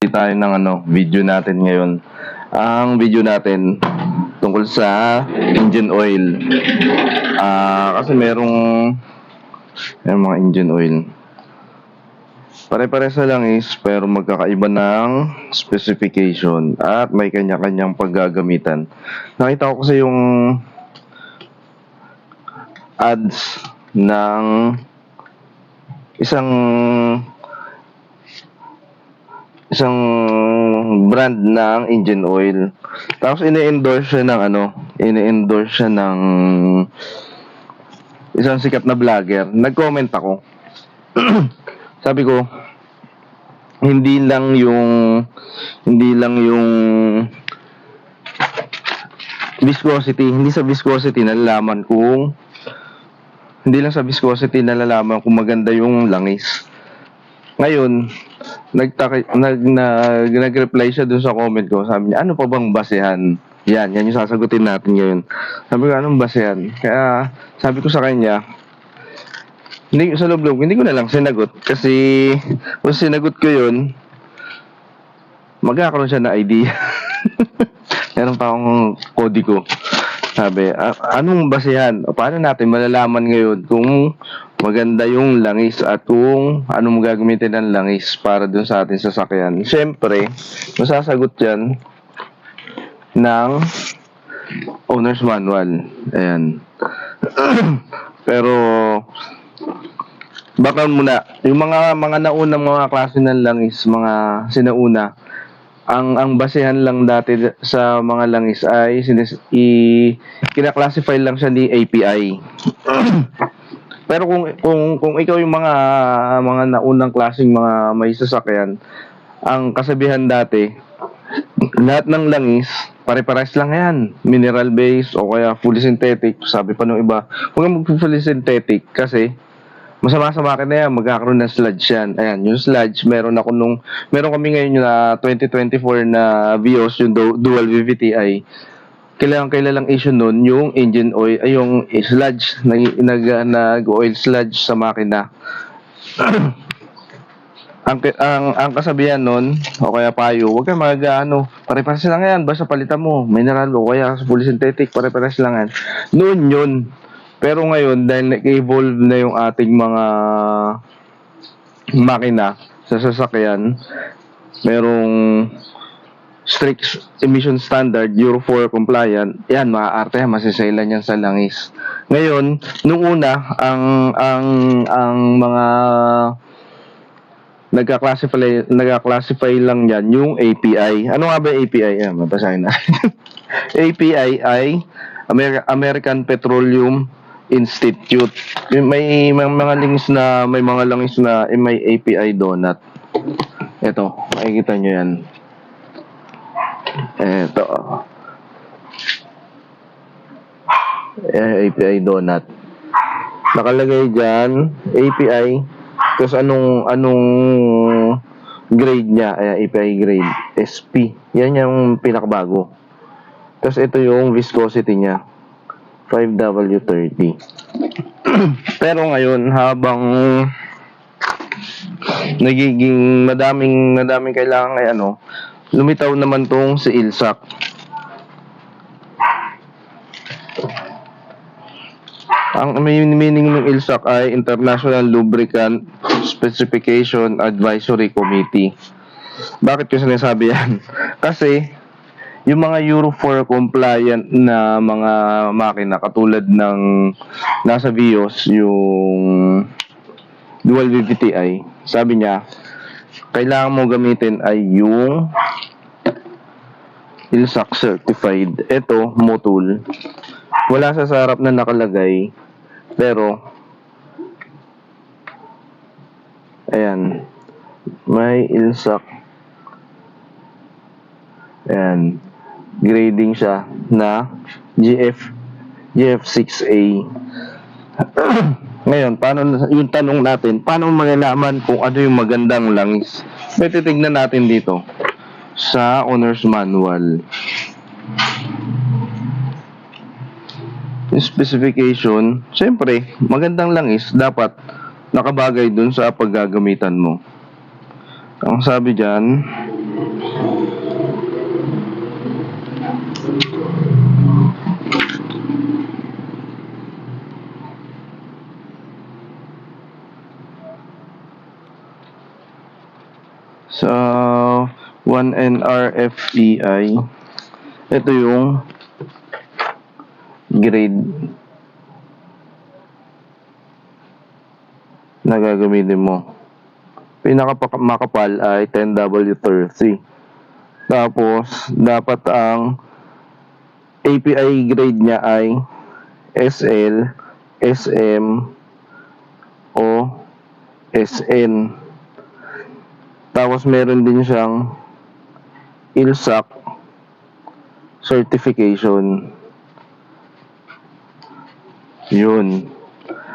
tayo ng video natin ngayon. Ang video natin tungkol sa engine oil. Kasi merong mga engine oil. Pare-pares na lang pero magkakaiba ng specification at may kanya-kanyang paggagamitan. Nakita ko kasi yung ads ng isang brand ng engine oil. Tapos ini-endorse siya ng isang sikat na vlogger. Nag-comment ako. Sabi ko, hindi lang yung viscosity, hindi sa viscosity nalalaman kung maganda yung langis. Ngayon, nag-reply siya dun sa comment ko. Sabi niya, ano pa bang basehan? Yan yung sasagutin natin ngayon. Sabi ko, anong basehan? Kaya, sabi ko sa kanya, hindi ko na lang sinagot. Kasi, kung sinagot ko yun, magkakaroon siya na idea. Meron pa akong kodigo. Sabi, anong basehan? Paano natin malalaman ngayon kung maganda yung langis at kung anong gagamitin ng langis para dun sa ating sasakyan? Siyempre, masasagot yan ng owner's manual. Ayan. Pero, background muna. Yung mga naunang mga klase ng langis, mga sinauna, ang basehan lang dati sa mga langis ay kina-classify lang siya ni API. Pero kung ikaw yung mga naunang klaseng mga may sasakyan, ang kasabihan dati, lahat ng langis pare-pares lang yan, mineral base o kaya fully synthetic. Sabi pa nung iba, huwag kang mag-fully synthetic kasi masama sa makina yan, magkakaroon ng sludge yan. Ayan, yung sludge, meron kami ngayon na 2024 na Vios, yung dual VVTi. Kilalang issue nun, yung engine oil, ay yung sludge, nag-oil sludge sa makina. ang kasabihan nun, o kaya payo, huwag kang pare-pares lang yan, basta palitan mo, mineral o kaya fully synthetic, pare-pares lang yan. Noon yun. Pero ngayon, dahil nag-evolve na yung ating mga makina sa sasakyan, merong strict emission standard, Euro 4 compliant, yan, maaarte yan, masisailan yan sa langis. Ngayon, nung una, ang mga nagka-classify lang yan, yung API. Ano nga ba yung API? Yan, mabasahin na. API ay American Petroleum Institute. May mga links na may API donut. Ito, makikita nyo yan. Ito. API donut. Nakalagay dyan, API, tapos anong grade niya, API grade, SP. Yan yung pinakabago. Tapos ito yung viscosity niya. 5W30. Pero ngayon, habang nagiging madaming kailangan ay lumitaw naman tong si ILSAC. Ang meaning ng ILSAC ay International Lubricant Specification Advisory Committee. Bakit ko sinasabi yan? Kasi yung mga Euro 4 compliant na mga makina katulad ng nasa Vios, yung dual VVTi, sabi niya, kailangan mo gamitin ay yung ILSAC certified. Ito, Motul. Wala sa sarap na nakalagay, pero ayan, may ILSAC. Ayan, grading siya na GF6A. Ngayon, yung tanong natin, paano malalaman kung ano yung magandang langis? May titignan natin dito sa owner's manual. Yung specification, siyempre, magandang langis dapat nakabagay dun sa paggagamitan mo. Ang sabi dyan, Sa 1NRFEI, ito yung grade na gagamitin mo. Pinakamakapal ay 10W30. Tapos, dapat ang API grade niya ay SL, SM, o SN. Tapos, meron din siyang ILSAC certification. Yun.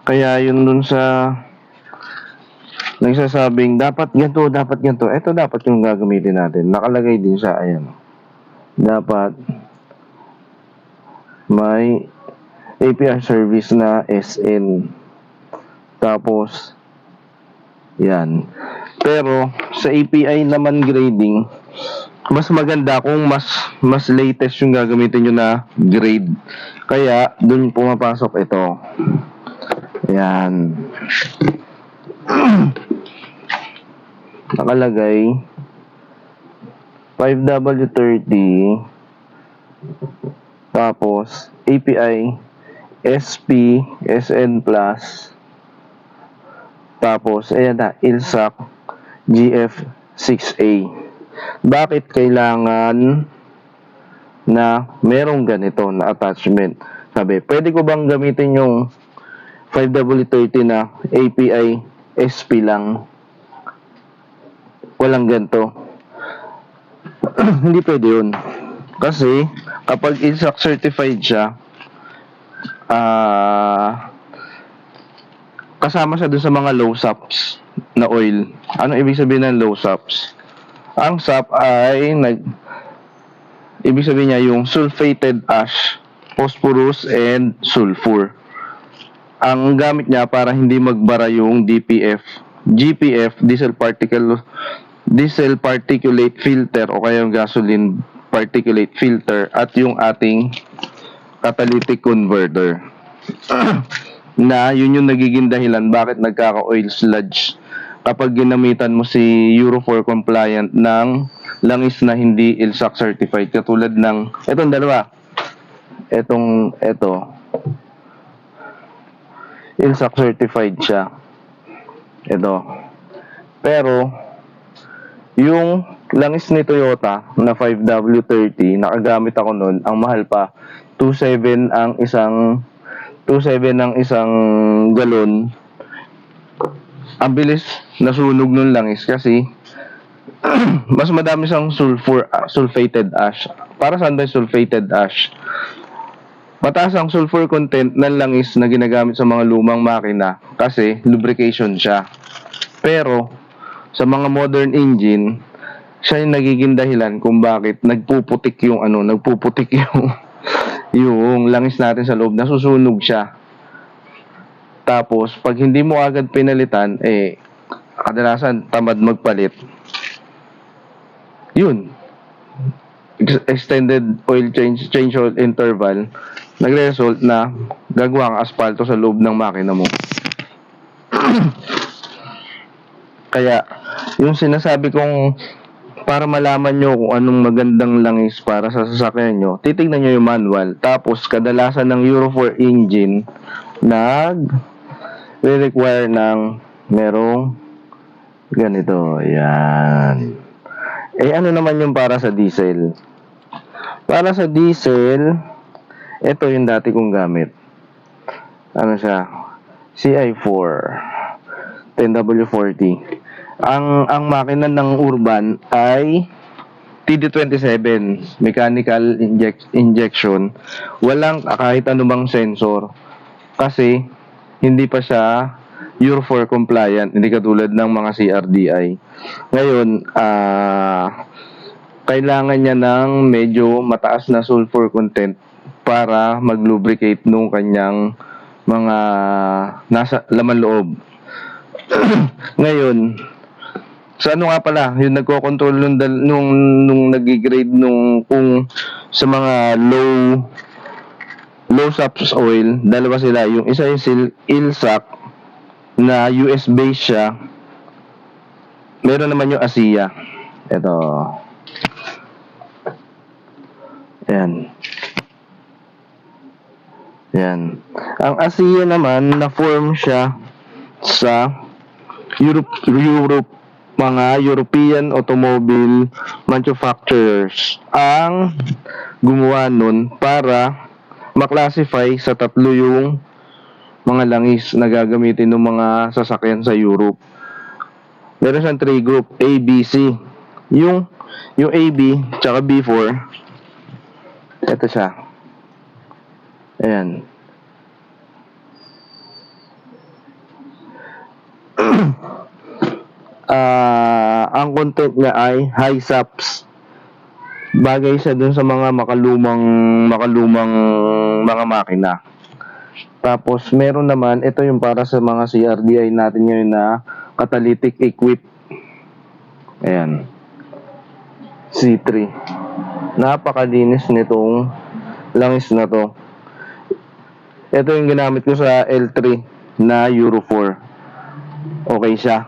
Kaya yun dun sa nagsasabing dapat ganito, dapat ganito. Ito dapat yung gagamitin natin. Nakalagay din siya, ayan. Dapat may API service na SN. Tapos, yan. Pero, sa API naman grading, mas maganda kung mas latest yung gagamitin nyo na grade. Kaya, dun pumapasok ito. Yan. Nakalagay 5W30, tapos API SP SN plus, tapos ayan na, ILSAC GF6A. Bakit kailangan na merong ganito na attachment? Sabi, pwede ko bang gamitin yung 5W30 na API SP lang? Walang ganito. Hindi pwede yun. Kasi, kapag ILSAC certified siya, kasama siya dun sa mga low SAPs na oil. Ano ibig sabihin ng low SAPs? Ang SAP ay ibig sabihin niya yung sulfated ash, phosphorus, and sulfur. Ang gamit niya para hindi magbara yung DPF, GPF, diesel particulate filter o kaya yung gasoline particulate filter at yung ating catalytic converter. Na yun yung nagiging dahilan bakit nagkaka-oil sludge kapag ginamitan mo si Euro 4 compliant ng langis na hindi ILSAC certified, katulad ng etong dalawa. Ito ILSAC certified siya. Ito. Pero yung langis ni Toyota na 5W30, nakagamit ako nun, ang mahal pa, 2.7 ang isang galon. Ang bilis nasunog nun langis kasi mas madami siyang sulfated ash. Para saan ba sulfated ash? Mataas ang sulfur content ng langis na ginagamit sa mga lumang makina kasi lubrication siya. Pero sa mga modern engine, siya yung nagiging dahilan kung bakit nagpuputik yung yung langis natin sa loob, nasusunog siya. Tapos pag hindi mo agad pinalitan, kadalasan tamad magpalit. Yun. Extended oil change oil interval, nagre-result na gagawa ang asfalto sa loob ng makina mo. Kaya, yung sinasabi kong para malaman nyo kung anong magandang langis para sa sasakyan nyo, titignan nyo yung manual. Tapos, kadalasan ng Euro 4 engine, nag-require ng merong ganito. Yan. Ano naman yung para sa diesel? Para sa diesel, ito yung dati kong gamit. Ano siya? CI4 10W40. Ang makina ng Urban ay TD27, mechanical injection. Walang kahit anumang sensor kasi hindi pa siya Euro 4 compliant, hindi katulad ng mga CRDI. Ngayon, kailangan niya ng medyo mataas na sulfur content para mag-lubricate nung kanyang mga nasa laman loob. Ngayon, Sa ano nga pala, yung nagko-control nung nag-grade nung kung sa mga low SAPS oil, dalawa sila. Yung isa yung Ilsac na US based siya. Meron naman yung ASEA. Ito. Ayan. Yan. Ang ASEA naman, na-form siya sa Europe, mga European automobile manufacturers ang gumawa nun para maklasify sa tatlo yung mga langis na gagamitin ng mga sasakyan sa Europe. Meron siyang 3 group, A, B, C. Yung AB, tsaka B4, ito siya. Ayan. Ang content niya ay high SAPS. Bagay siya dun sa mga makalumang mga makina. Tapos meron naman, ito yung para sa mga CRDI natin ngayon na catalytic equip. Ayan. C3. Napakalinis nitong langis na to. Ito yung ginamit ko sa L3 na Euro 4. Okay siya.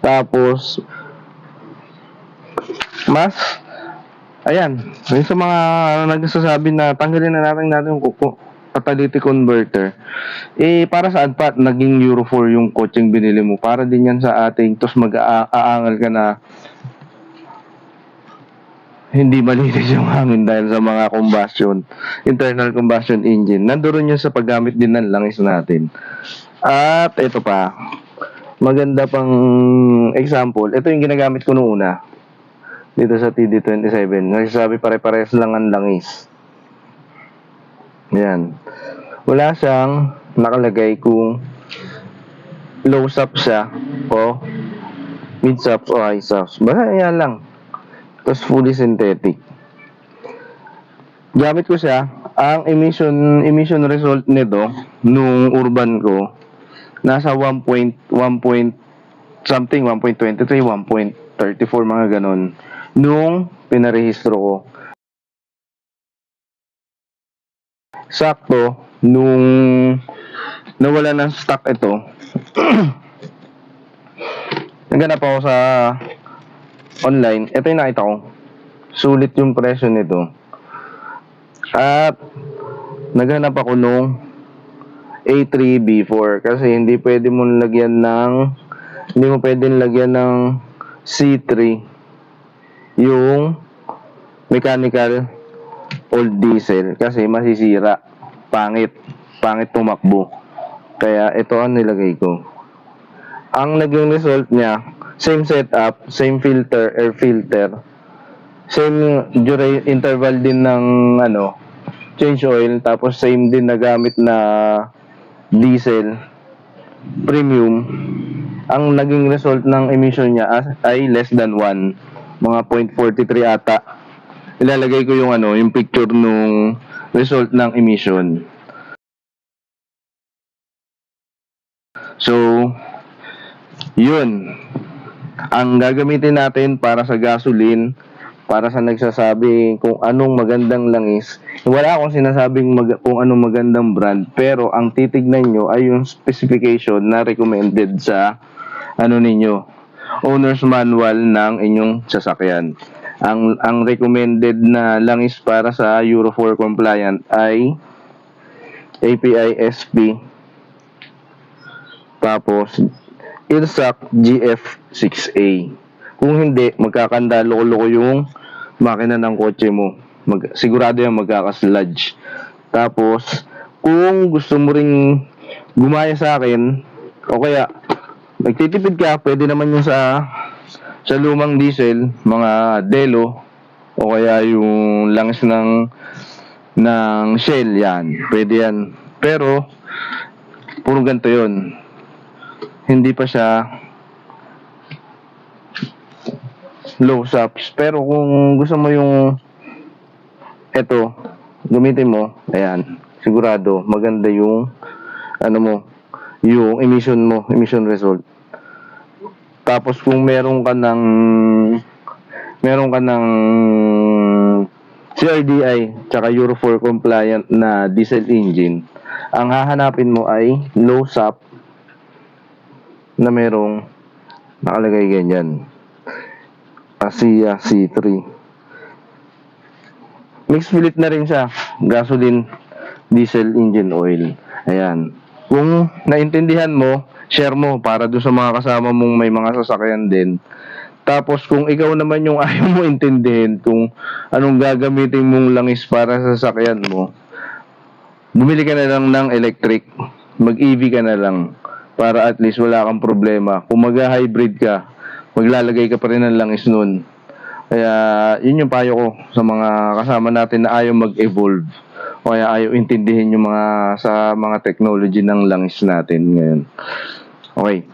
Tapos ayan, yung sa mga nagsasabi na tanggalin na natin yung catalytic converter, para saan pa naging Euro 4 yung kotseng binili mo? Para din yan sa ating, tapos mag-aangal ka na hindi malinis yung hangin dahil sa mga internal combustion engine. Nandoon yan sa paggamit din ng langis natin. At ito pa, maganda pang example, ito yung ginagamit ko noong una dito sa TD27. Nagsasabi pare-pares lang ang langis. Yan. Wala siyang nakalagay kung low SAPS siya o mid SAPS o high SAPS. Basta yan lang. Tapos fully synthetic. Gamit ko siya. Ang emission result nito nung urban ko nasa 1.23, 1.34, mga ganon nung pinarehistro ko. Sakto nung nawala ng stock ito. Naghanap ako sa online. Ito yung nakita ko. Sulit yung presyo nito. At naghanap ako nung A3 B4 kasi hindi mo pwedeng lagyan ng C3 yung mechanical old diesel kasi masisira. Pangit tumakbo. Kaya ito ang nilagay ko. Ang naging result niya, same setup, same filter, air filter, same interval din ng change oil, tapos same din na gamit na diesel premium. Ang naging result ng emission niya ay less than 1, mga 0.43 ata. Ilalagay ko yung picture nung result ng emission. So yun ang gagamitin natin para sa gasoline, para sa nagsasabi kung anong magandang langis. Wala akong sinasabing kung anong magandang brand, pero ang titignan nyo ay yung specification na recommended sa owner's manual ng inyong sasakyan. Ang recommended na langis para sa Euro 4 compliant ay API SP, tapos Ilsac GF6A. Kung hindi, magkakandalo-loko yung makina ng kotse mo. Sigurado yan magkakasludge. Tapos, kung gusto mo ring gumaya sa akin, o kaya nagtitipid ka, pwede naman yung sa lumang diesel, mga Delo, o kaya yung langis ng Shell, yan. Pwede yan. Pero, puro ganito yun. Hindi pa siya low SAPS. Pero kung gusto mo yung eto, gamitin mo, ayan, sigurado maganda yung yung emission result. Tapos kung meron ka ng CRDI tsaka Euro 4 compliant na diesel engine, ang hahanapin mo ay low SAP na merong nakalagay ganyan, ASEA C3. Mixed fluid na rin siya, gasoline, diesel engine oil. Ayan. Kung naintindihan mo, share mo para doon sa mga kasama mong may mga sasakyan din. Tapos kung ikaw naman yung ayaw mo intindihin kung anong gagamitin mong langis para sa sasakyan mo, bumili ka na lang ng electric. Mag-EV ka na lang para at least wala kang problema. Kung mag-hybrid ka, maglalagay ka pa rin ng langis nun. Kaya yun yung payo ko sa mga kasama natin na ayaw mag-evolve o kaya ayaw intindihin yung mga sa mga technology ng langis natin ngayon. Okay.